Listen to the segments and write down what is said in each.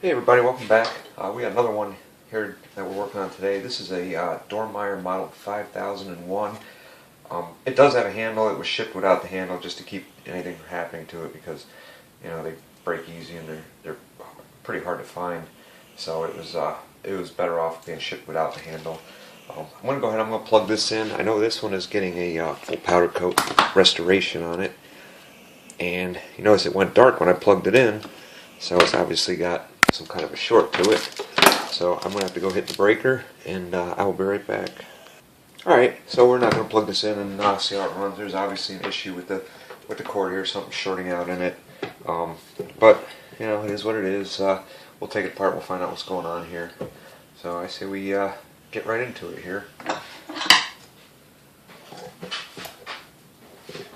Hey everybody, welcome back. We got another one here that we're working on today. This is a Dormeyer model 5001. It does have a handle. It was shipped without the handle just to keep anything from happening to it because, you know, they break easy and they're pretty hard to find. So it was better off being shipped without the handle. I'm going to go ahead. I'm going to plug this in. I know this one is getting a full powder coat restoration on it, and you notice it went dark when I plugged it in. So it's obviously got some kind of a short to it. So I'm going to have to go hit the breaker, and I will be right back. Alright, so we're not going to plug this in and see how it runs. There's obviously an issue with the cord here, something shorting out in it. But, you know, it is what it is. We'll take it apart, we'll find out what's going on here. So I say we get right into it here.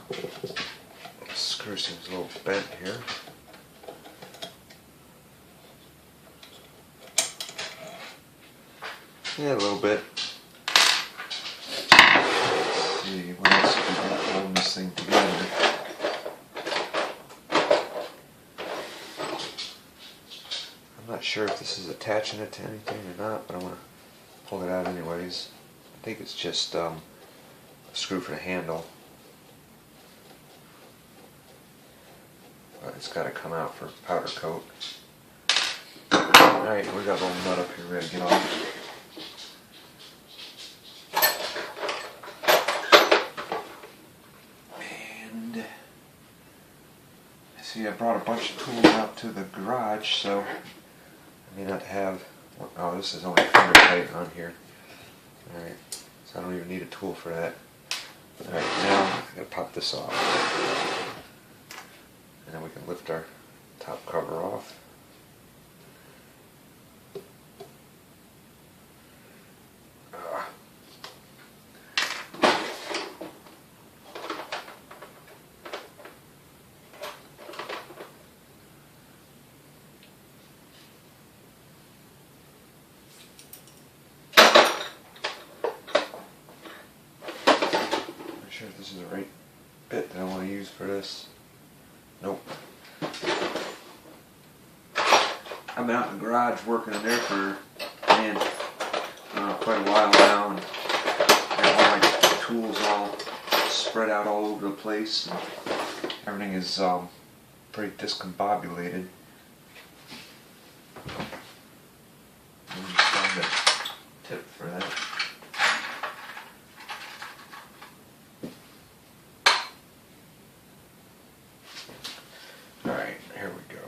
The screw seems a little bent here. Yeah, a little bit. Let's see, what else we got holding this thing together? I'm not sure if this is attaching it to anything or not, but I'm going to pull it out anyways. I think it's just a screw for the handle. But it's got to come out for powder coat. Alright, we got a little nut up here ready to get off. See, I brought a bunch of tools out to the garage, so I may not have. Oh, this is only finger tight on here. Alright, so I don't even need a tool for that. Alright, now I'm going to pop this off. And then we can lift our top cover off. Sure if this is the right bit that I want to use for this. Nope. I've been out in the garage working in there for, man, quite a while now, and I got all my tools all spread out all over the place. And everything is pretty discombobulated. Let me just find a tip for that. Alright, here we go.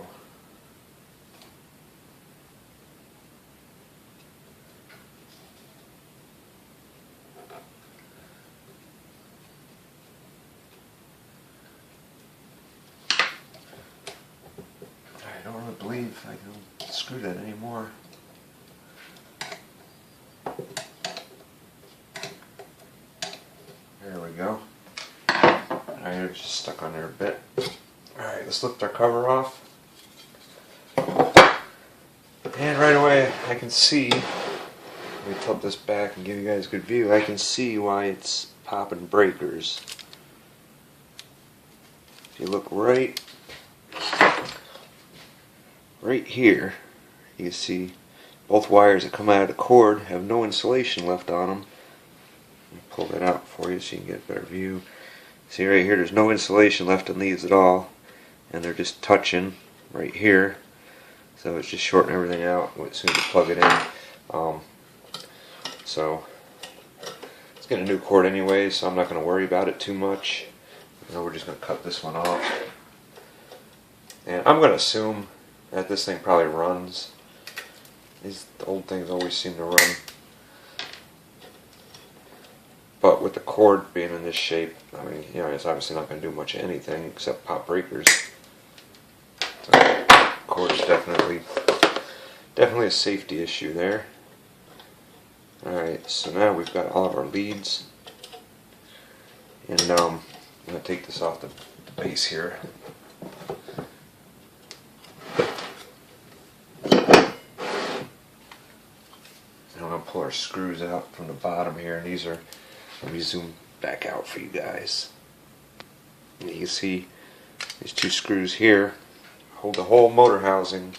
I don't really believe I can screw that anymore. There we go. Alright, it's just stuck on there a bit. Alright, let's lift our cover off. And right away I can see, let me tilt this back and give you guys a good view, I can see why it's popping breakers. If you look right here, you can see both wires that come out of the cord have no insulation left on them. Let me pull that out for you so you can get a better view. See right here, there's no insulation left on these at all. And they're just touching right here, so it's just shorting everything out as soon as you plug it in. So it's getting a new cord anyway, so I'm not going to worry about it too much. You know, we're just going to cut this one off, and I'm going to assume that this thing probably runs. These old things always seem to run, but with the cord being in this shape, I mean, you know, it's obviously not going to do much of anything except pop breakers. Cord is definitely a safety issue there. Alright, so now we've got all of our leads, and I'm going to take this off the base here. And I'm going to pull our screws out from the bottom here, and these are, let me zoom back out for you guys. And you can see these two screws here hold the whole motor housing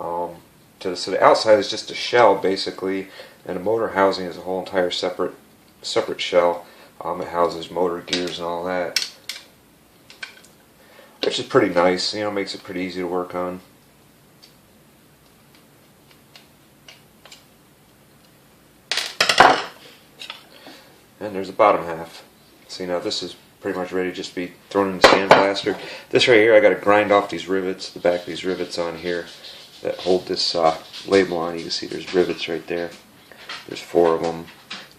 So the outside is just a shell basically, and the motor housing is a whole entire separate shell. It houses motor gears and all that, which is pretty nice. You know, makes it pretty easy to work on. And there's the bottom half. See, now this is pretty much ready to just be thrown in the sandblaster. This right here, I got to grind off these rivets, the back of these rivets on here that hold this label on. You can see there's rivets right there. There's 4 of them.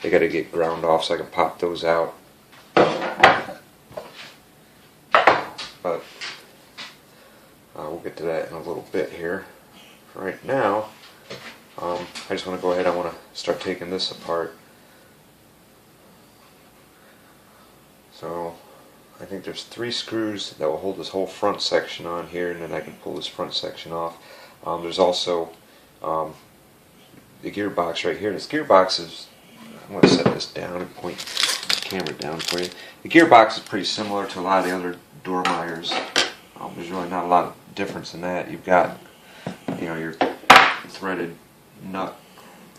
They got to get ground off so I can pop those out. But we'll get to that in a little bit here. Right now, I just want to go ahead. I want to start taking this apart. So I think there's 3 screws that will hold this whole front section on here, and then I can pull this front section off. There's also the gearbox right here. This gearbox is, I'm going to set this down and point the camera down for you. The gearbox is pretty similar to a lot of the other Dormeyers. There's really not a lot of difference in that. You've got, you know, your threaded nut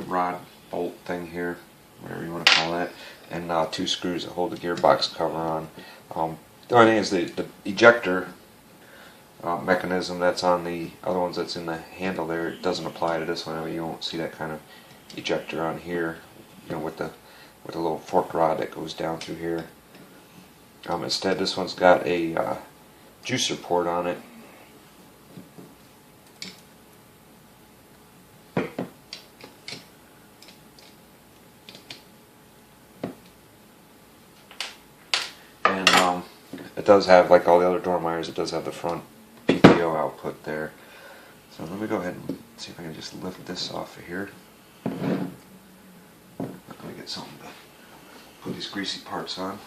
rod bolt thing here, whatever you want to call that, and 2 screws that hold the gearbox cover on. The only thing is the ejector mechanism that's on the other ones that's in the handle there, it doesn't apply to this one. I mean, you won't see that kind of ejector on here, you know, with the little fork rod that goes down through here. Instead, this one's got a juicer port on it. And it does have, like all the other Dormeyers, it does have the front PTO output there. So let me go ahead and see if I can just lift this off of here. Let me get something to put these greasy parts on.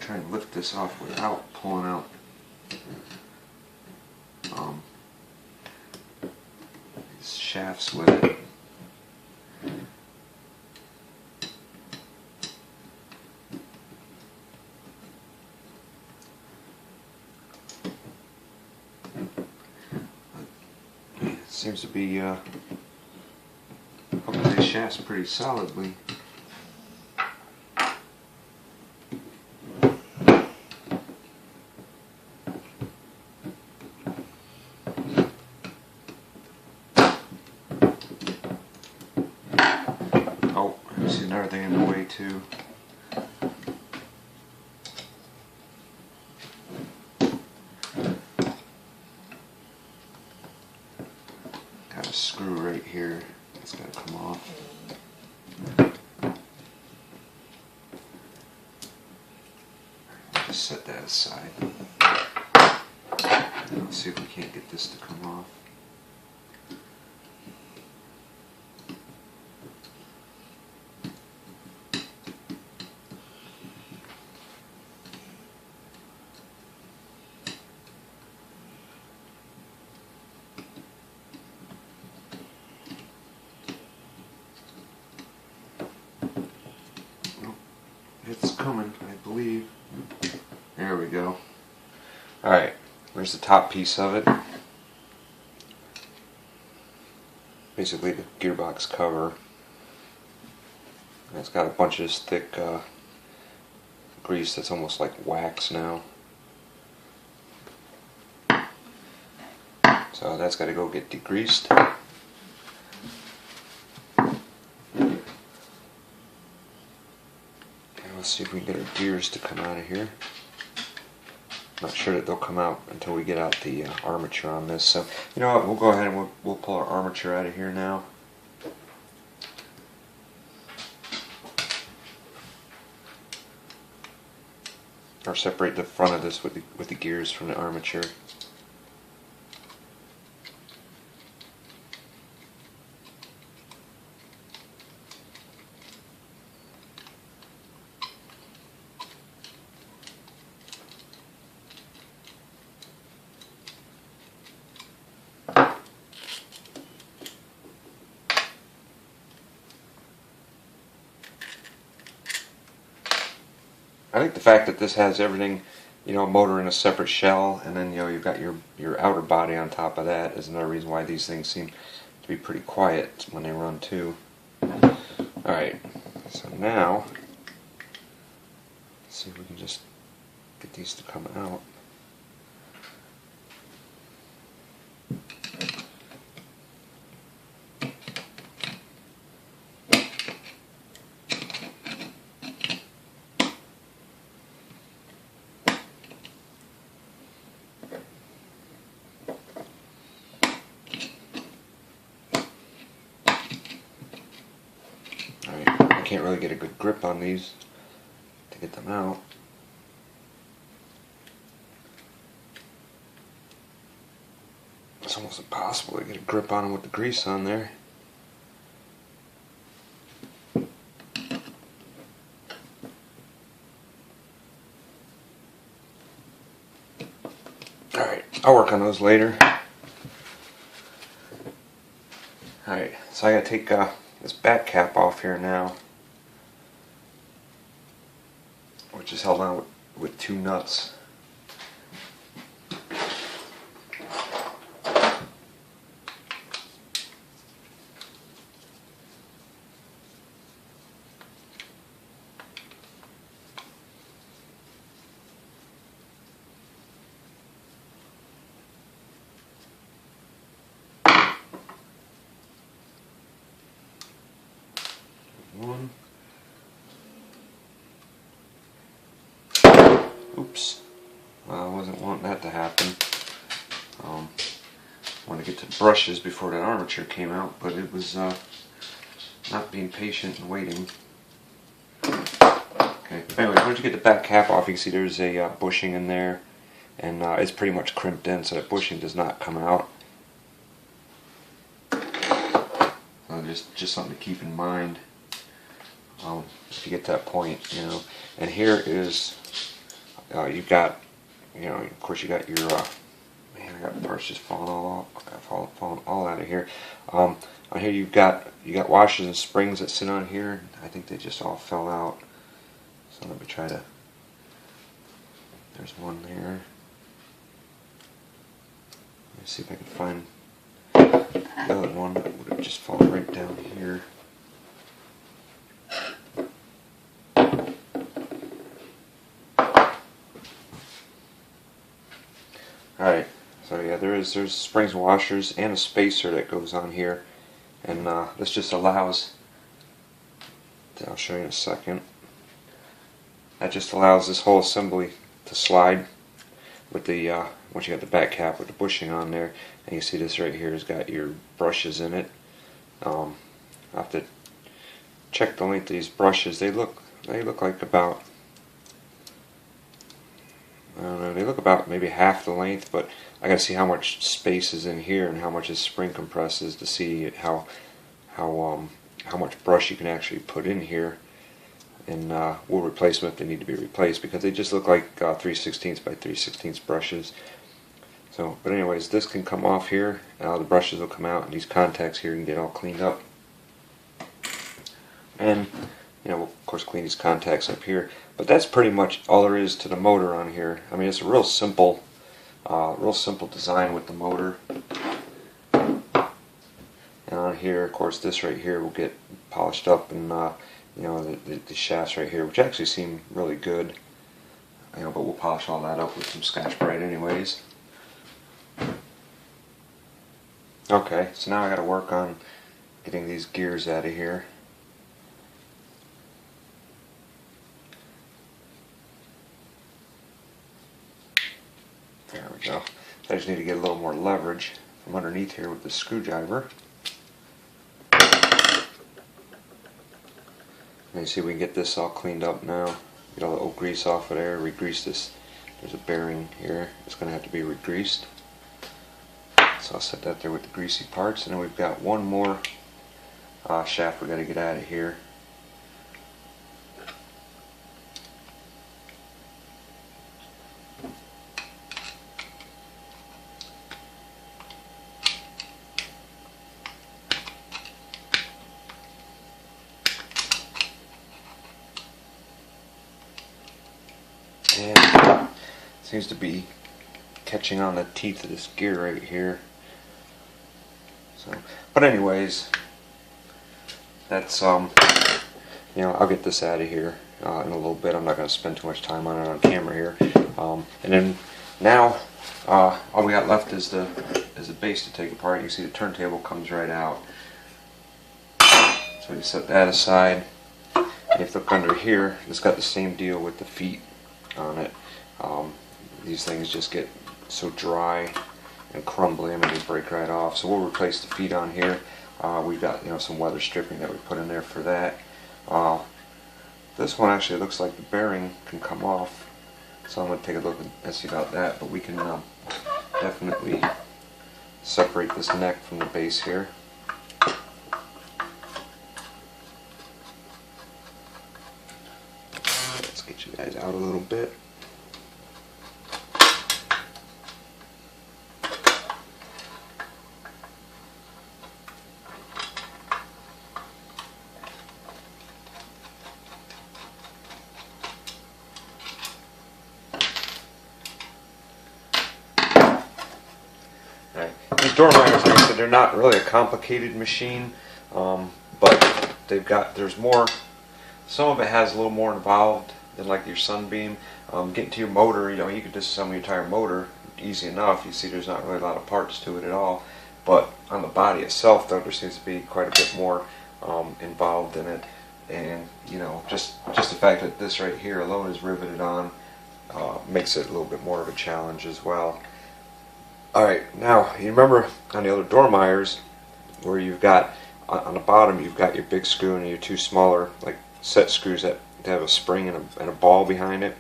Try and lift this off without pulling out these shafts with it. It seems to be hooking these shafts pretty solidly. Oh, I see another thing in the way too. Got a screw right here. It's got to come off. Just set that aside. Let's see if we can't get this to come off. It's coming, I believe. There we go. Alright, there's the top piece of it. Basically the gearbox cover. And it's got a bunch of this thick grease that's almost like wax now. So that's got to go get degreased. Let's see if we can get our gears to come out of here. Not sure that they'll come out until we get out the armature on this. So, you know what, we'll go ahead and we'll pull our armature out of here now. Or separate the front of this with the gears from the armature. I think the fact that this has everything, motor in a separate shell, and then you've got your outer body on top of that is another reason why these things seem to be pretty quiet when they run too. Alright, so now let's see if we can just get these to come out. I can't really get a good grip on these to get them out. It's almost impossible to get a grip on them with the grease on there. Alright, I'll work on those later. Alright, so I gotta take this back cap off here now, which is held on with two nuts. One. Oops. Well, I wasn't wanting that to happen. I wanted to get to the brushes before that armature came out, but it was not being patient and waiting. Okay. Anyway, once you get the back cap off, you can see there's a bushing in there, and it's pretty much crimped in, so that bushing does not come out. Just something to keep in mind. If you get to that point, and here is, you've got, of course you got your, man, I got parts just falling all out of here. On here you got washers and springs that sit on here. I think they just all fell out. So let me try to. There's one there. Let me see if I can find the other one that would have just fallen right down here. Alright, so yeah, there's springs and washers and a spacer that goes on here, and this just allows, I'll show you in a second, that just allows this whole assembly to slide with the, once you got the back cap with the bushing on there, and you see this right here has got your brushes in it. I'll have to check the length of these brushes. They look like about, I don't know, they look about maybe half the length, but I gotta see how much space is in here and how much this spring compresses to see how much brush you can actually put in here, and we'll replace them if they need to be replaced, because they just look like 3/16 by 3/16 brushes. So, but anyways, this can come off here, the brushes will come out, and these contacts here can get all cleaned up. And we'll of course clean these contacts up here. But that's pretty much all there is to the motor on here. I mean, it's a real simple design with the motor. And on here, of course, this right here will get polished up, and the shafts right here, which actually seem really good. But we'll polish all that up with some Scotch-Brite anyways. Okay, so now I got to work on getting these gears out of here. There we go. So I just need to get a little more leverage from underneath here with the screwdriver. And you see we can get this all cleaned up now. Get all the old grease off of there, re-grease this. There's a bearing here. It's going to have to be re-greased. So I'll set that there with the greasy parts. And then we've got one more shaft we got to get out of here. seems to be catching on the teeth of this gear right here. So, but anyways, that's you know, I'll get this out of here in a little bit. I'm not going to spend too much time on it on camera here. And then now all we got left is the base to take apart. You see the turntable comes right out. So we set that aside. And if you look under here, it's got the same deal with the feet on it. These things just get so dry and crumbly, and they break right off. So we'll replace the feet on here. We've got, you know, some weather stripping that we put in there for that. This one actually looks like the bearing can come off, so I'm going to take a look and see about that. But we can definitely separate this neck from the base here. Let's get you guys out a little bit. These Dormeyers, like I said, they're not really a complicated machine, but there's more. Some of it has a little more involved than like your Sunbeam. Getting to your motor, you know, you could disassemble your entire motor easy enough. You see, there's not really a lot of parts to it at all. But on the body itself, though, there seems to be quite a bit more involved in it. And you know, just the fact that this right here alone is riveted on makes it a little bit more of a challenge as well. Alright, now you remember on the other Dormeyers where you've got on the bottom you've got your big screw and your two smaller like set screws that have a spring and a ball behind it.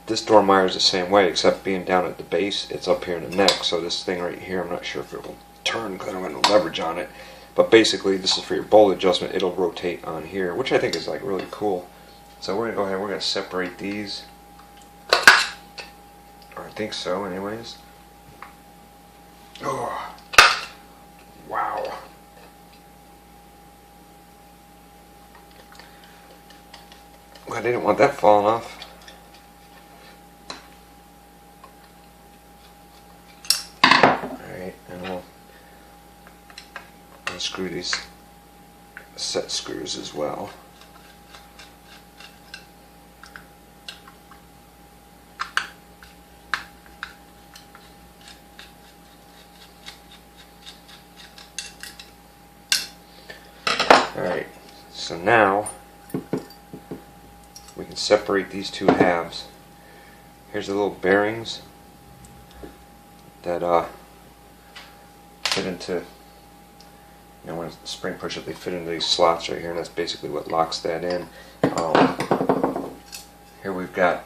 This Dormeyer is the same way, except being down at the base, it's up here in the neck. So this thing right here, I'm not sure if it will turn because I don't have no leverage on it. But basically this is for your bolt adjustment. It'll rotate on here, which I think is like really cool. So we're going to go ahead and we're going to separate these. Or I think so anyways. Oh, wow. I didn't want that falling off. Alright, and we'll unscrew these set screws as well. Alright, so now we can separate these two halves. Here's the little bearings that fit into, you know, when the spring push up, they fit into these slots right here, and that's basically what locks that in. Here we've got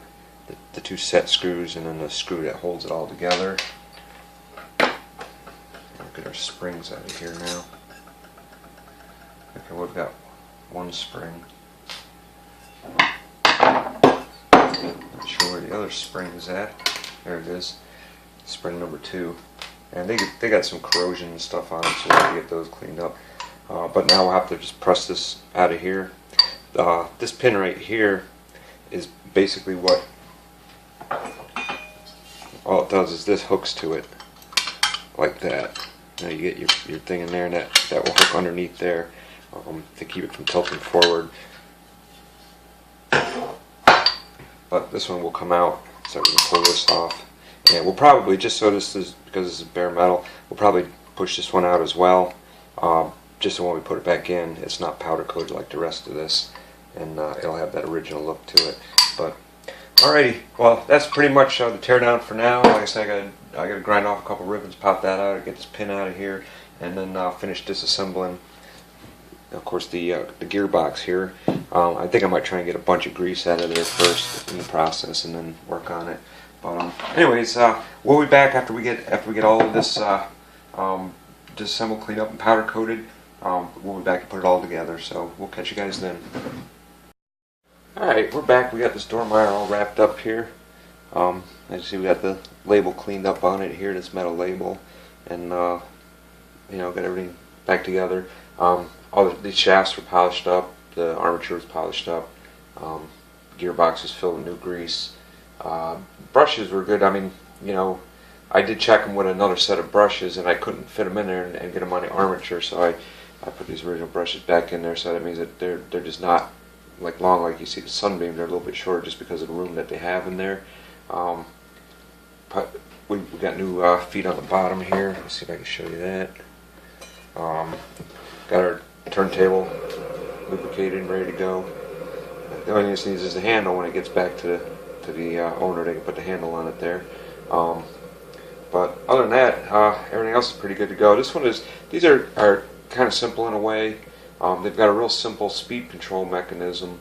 the two set screws and then the screw that holds it all together. Look at our springs out of here now. Okay, we've got one spring. Not sure where the other spring is at. There it is. Spring number 2. And they got some corrosion and stuff on them, so we'll have to get those cleaned up. But now we'll have to just press this out of here. This pin right here is basically what all it does is this hooks to it like that. Now you get your thing in there, and that will hook underneath there to keep it from tilting forward. But this one will come out, so we can pull this off. And we'll probably, just so this is, because this is bare metal, we'll probably push this one out as well, just so when we put it back in, it's not powder coated like the rest of this, and it'll have that original look to it. But alrighty, well, that's pretty much the teardown for now. Like I said, I got to grind off a couple ribbons, pop that out, get this pin out of here, and then finish disassembling. Of course, the gearbox here. I think I might try and get a bunch of grease out of there first in the process, and then work on it. But anyways, we'll be back after we get all of this disassembled, cleaned up, and powder coated. We'll be back and put it all together. So we'll catch you guys then. Alright, we're back. We got this Dormeyer all wrapped up here. As you see, we got the label cleaned up on it here, this metal label, and you know, got everything back together. All these shafts were polished up, the armature was polished up, gearbox is filled with new grease. Brushes were good. I mean, you know, I did check them with another set of brushes, and I couldn't fit them in there and get them on the armature, so I put these original brushes back in there. So that means that they're just not like long like you see the Sunbeam. They're a little bit shorter just because of the room that they have in there. But we got new feet on the bottom here. Let's see if I can show you that. Got our turntable lubricated and ready to go. The only thing it needs is the handle. When it gets back to the owner, they can put the handle on it there. But other than that, everything else is pretty good to go. These are kind of simple in a way. They've got a real simple speed control mechanism.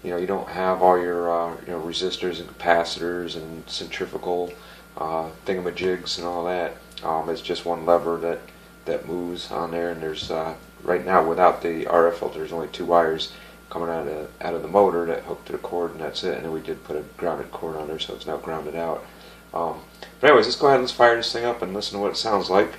You know, you don't have all your resistors and capacitors and centrifugal thingamajigs and all that. It's just one lever that moves on there, and there's right now, without the RF filter, there's only 2 wires coming out of the motor that hook to the cord, and that's it. And then we did put a grounded cord on there, so it's now grounded out. But anyways, let's go ahead and let's fire this thing up and listen to what it sounds like.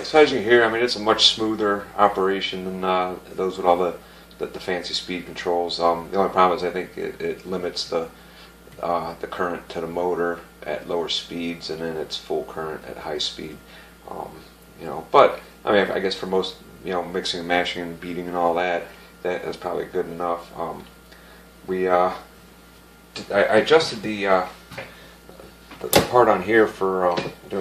So as you can hear, I mean, it's a much smoother operation than those with all the fancy speed controls. The only problem is I think it limits the current to the motor at lower speeds, and then it's full current at high speed. You know, but I mean, I guess for most, you know, mixing and mashing and beating and all that, that's probably good enough. I adjusted the part on here for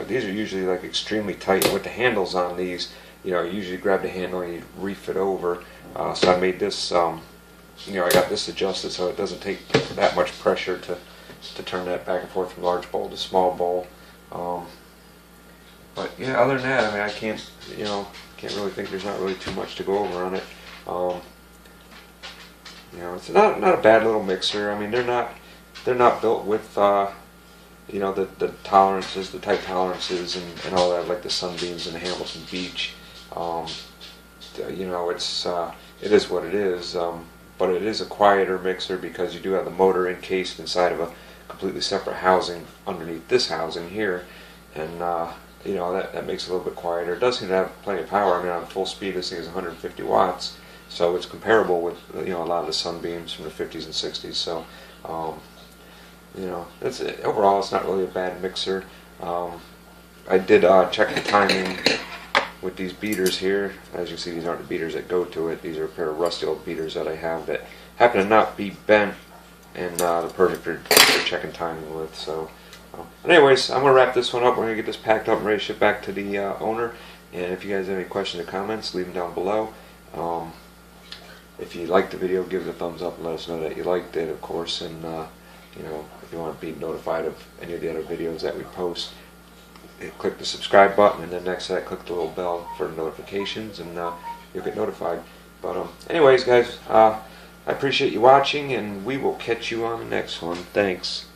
these are usually like extremely tight. With the handles on these, you know, you usually grab the handle and you reef it over. So I made this, you know, I got this adjusted so it doesn't take that much pressure to turn that back and forth from large bowl to small bowl. But yeah, other than that, I mean, I can't really think there's not really too much to go over on it. You know, it's not a bad little mixer. I mean, they're not built with you know, the tolerances, the tight tolerances and all that, like the Sunbeams and the Hamilton Beach. You know, it is what it is, but it is a quieter mixer because you do have the motor encased inside of a completely separate housing underneath this housing here, and you know, that makes it a little bit quieter. It does seem to have plenty of power. I mean, on full speed this thing is 150 watts, so it's comparable with, you know, a lot of the Sunbeams from the 50s and 60s. So you know, overall it's not really a bad mixer. I did check the timing with these beaters here. As you see, these aren't the beaters that go to it. These are a pair of rusty old beaters that I have that happen to not be bent, and they're perfect for checking timing with. So, but anyways, I'm going to wrap this one up. We're going to get this packed up and ready to ship back to the owner. And if you guys have any questions or comments, leave them down below. If you liked the video, give it a thumbs up and let us know that you liked it, of course. And you know, if you want to be notified of any of the other videos that we post, click the subscribe button, and then next to that, click the little bell for notifications, and you'll get notified. But anyways, guys, I appreciate you watching, and we will catch you on the next one. Thanks.